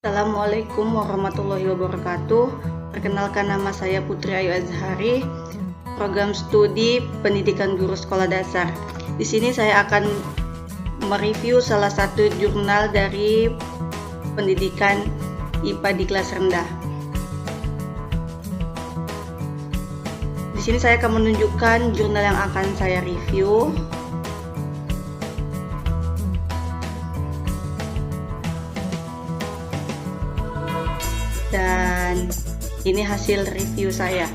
Assalamualaikum warahmatullahi wabarakatuh. Perkenalkan, nama saya Putri Ayu Azhari, program studi pendidikan guru sekolah dasar. Di sini saya akan mereview salah satu jurnal dari pendidikan IPA di kelas rendah. Di sini saya akan menunjukkan jurnal yang akan saya review. Dan ini hasil review saya.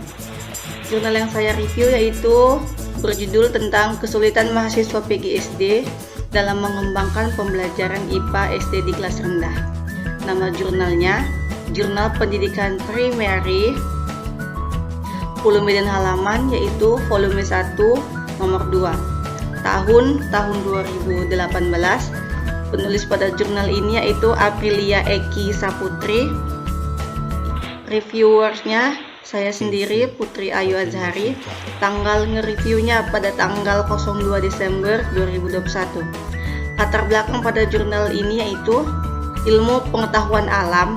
Jurnal yang saya review yaitu berjudul tentang kesulitan mahasiswa PGSD dalam mengembangkan pembelajaran IPA SD di kelas rendah. Nama jurnalnya Jurnal Pendidikan Primary, volume dan halaman yaitu volume 1 nomor 2 tahun 2018. Penulis pada jurnal ini yaitu Aprilia Eki Saputri. Reviewersnya saya sendiri, Putri Ayu Azhari. Tanggal nge-reviewnya pada tanggal 02 Desember 2021. Latar belakang pada jurnal ini yaitu ilmu pengetahuan alam.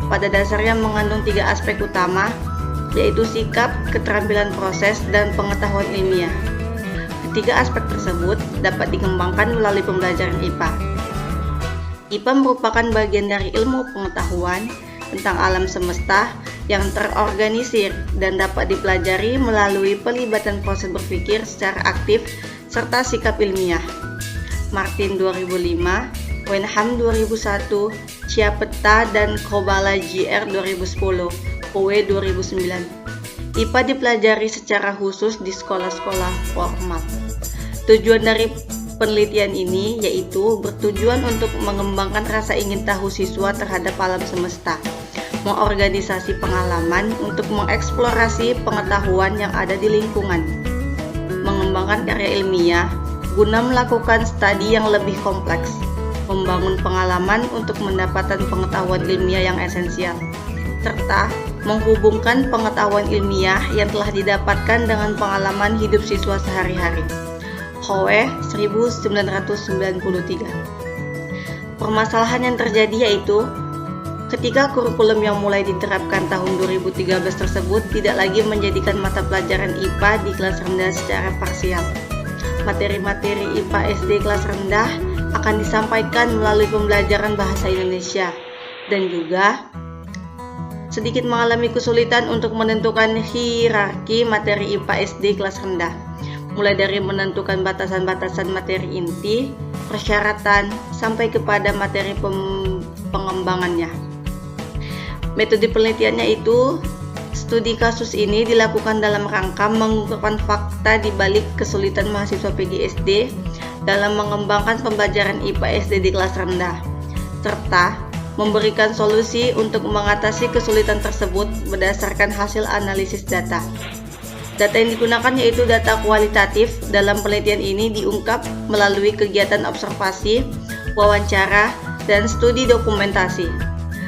Pada dasarnya mengandung 3 aspek utama, yaitu sikap, keterampilan proses, dan pengetahuan ilmiah. Ketiga aspek tersebut dapat dikembangkan melalui pembelajaran IPA. IPA merupakan bagian dari ilmu pengetahuan tentang alam semesta yang terorganisir dan dapat dipelajari melalui pelibatan proses berpikir secara aktif serta sikap ilmiah. Martin 2005, Wenham 2001, Chiapetta dan Kobala JR 2010, Owe 2009. IPA dipelajari secara khusus di sekolah-sekolah formal. Tujuan dari penelitian ini yaitu bertujuan untuk mengembangkan rasa ingin tahu siswa terhadap alam semesta, mengorganisasi pengalaman untuk mengeksplorasi pengetahuan yang ada di lingkungan, mengembangkan karya ilmiah guna melakukan studi yang lebih kompleks, membangun pengalaman untuk mendapatkan pengetahuan ilmiah yang esensial, serta menghubungkan pengetahuan ilmiah yang telah didapatkan dengan pengalaman hidup siswa sehari-hari. Howe 1993. Permasalahan yang terjadi yaitu ketika kurikulum yang mulai diterapkan tahun 2013 tersebut tidak lagi menjadikan mata pelajaran IPA di kelas rendah secara parsial. Materi-materi IPA SD kelas rendah akan disampaikan melalui pembelajaran bahasa Indonesia dan juga sedikit mengalami kesulitan untuk menentukan hierarki materi IPA SD kelas rendah, mulai dari menentukan batasan-batasan materi inti, persyaratan, sampai kepada materi pengembangannya. Metode penelitiannya itu, studi kasus ini dilakukan dalam rangka mengungkapkan fakta di balik kesulitan mahasiswa PGSD dalam mengembangkan pembelajaran IPA SD di kelas rendah, serta memberikan solusi untuk mengatasi kesulitan tersebut berdasarkan hasil analisis data. Data yang digunakan yaitu data kualitatif. Dalam penelitian ini diungkap melalui kegiatan observasi, wawancara, dan studi dokumentasi.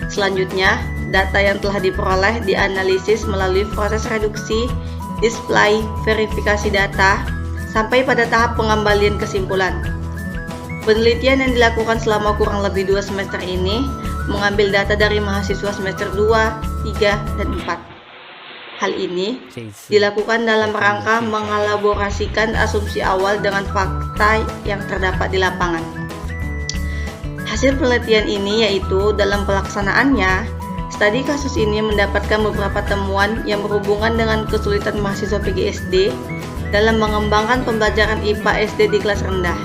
Selanjutnya, data yang telah diperoleh dianalisis melalui proses reduksi, display, verifikasi data, sampai pada tahap pengembalian kesimpulan. Penelitian yang dilakukan selama kurang lebih 2 semester ini mengambil data dari mahasiswa semester 2, 3, dan 4. Hal ini dilakukan dalam rangka mengelaborasikan asumsi awal dengan fakta yang terdapat di lapangan. Hasil penelitian ini yaitu dalam pelaksanaannya, studi kasus ini mendapatkan beberapa temuan yang berhubungan dengan kesulitan mahasiswa PGSD dalam mengembangkan pembelajaran IPA SD di kelas rendah.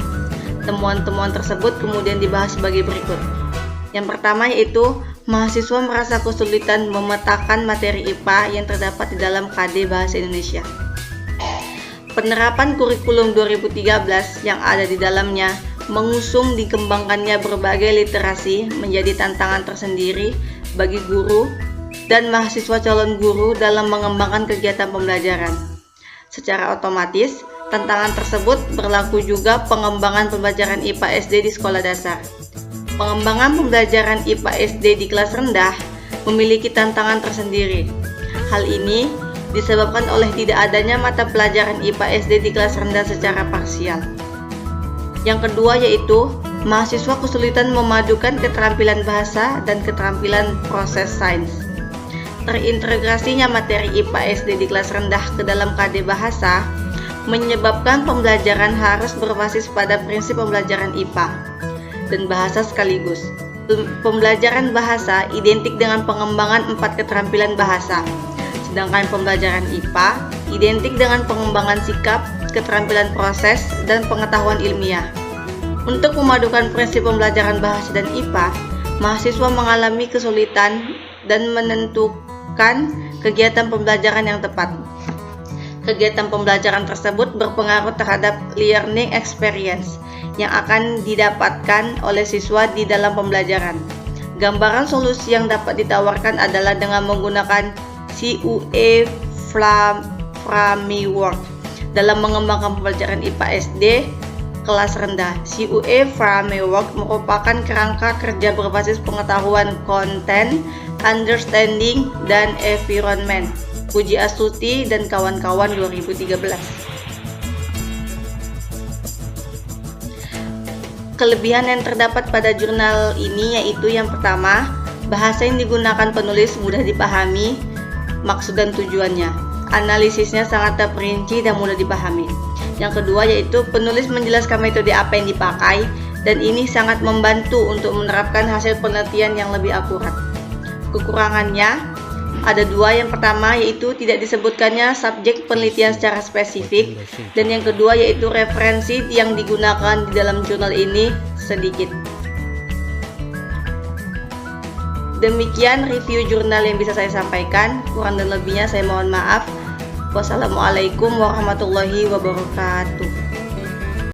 Temuan-temuan tersebut kemudian dibahas sebagai berikut. Yang pertama yaitu mahasiswa merasa kesulitan memetakan materi IPA yang terdapat di dalam KD Bahasa Indonesia. Penerapan kurikulum 2013 yang ada di dalamnya mengusung dikembangkannya berbagai literasi menjadi tantangan tersendiri bagi guru dan mahasiswa calon guru dalam mengembangkan kegiatan pembelajaran. Secara otomatis, tantangan tersebut berlaku juga pengembangan pembelajaran IPA SD di sekolah dasar. Pengembangan pembelajaran IPA SD di kelas rendah memiliki tantangan tersendiri. Hal ini disebabkan oleh tidak adanya mata pelajaran IPA SD di kelas rendah secara parsial. Yang kedua yaitu Mahasiswa kesulitan memadukan keterampilan bahasa dan keterampilan proses sains. Terintegrasinya materi IPA SD di kelas rendah ke dalam KD Bahasa menyebabkan pembelajaran harus berbasis pada prinsip pembelajaran IPA dan bahasa sekaligus. Pembelajaran bahasa identik dengan pengembangan 4 keterampilan bahasa, sedangkan pembelajaran IPA identik dengan pengembangan sikap, keterampilan proses, dan pengetahuan ilmiah. Untuk memadukan prinsip pembelajaran bahasa dan IPA, mahasiswa mengalami kesulitan dan menentukan kegiatan pembelajaran yang tepat. Kegiatan pembelajaran tersebut berpengaruh terhadap learning experience yang akan didapatkan oleh siswa di dalam pembelajaran. Gambaran solusi yang dapat ditawarkan adalah dengan menggunakan CUE framework dalam mengembangkan pembelajaran IPA SD kelas rendah. CUE framework merupakan kerangka kerja berbasis pengetahuan konten, understanding, dan environment. Puji Astuti dan kawan-kawan 2013. Kelebihan yang terdapat pada jurnal ini yaitu yang pertama, bahasa yang digunakan penulis mudah dipahami, maksud dan tujuannya. Analisisnya sangat terperinci dan mudah dipahami. Yang kedua yaitu penulis menjelaskan metode apa yang dipakai dan ini sangat membantu untuk menerapkan hasil penelitian yang lebih akurat. Kekurangannya ada dua, yang pertama yaitu tidak disebutkannya subjek penelitian secara spesifik dan yang kedua yaitu referensi yang digunakan di dalam jurnal ini sedikit. Demikian review jurnal yang bisa saya sampaikan, kurang dan lebihnya saya mohon maaf. Wassalamualaikum warahmatullahi wabarakatuh.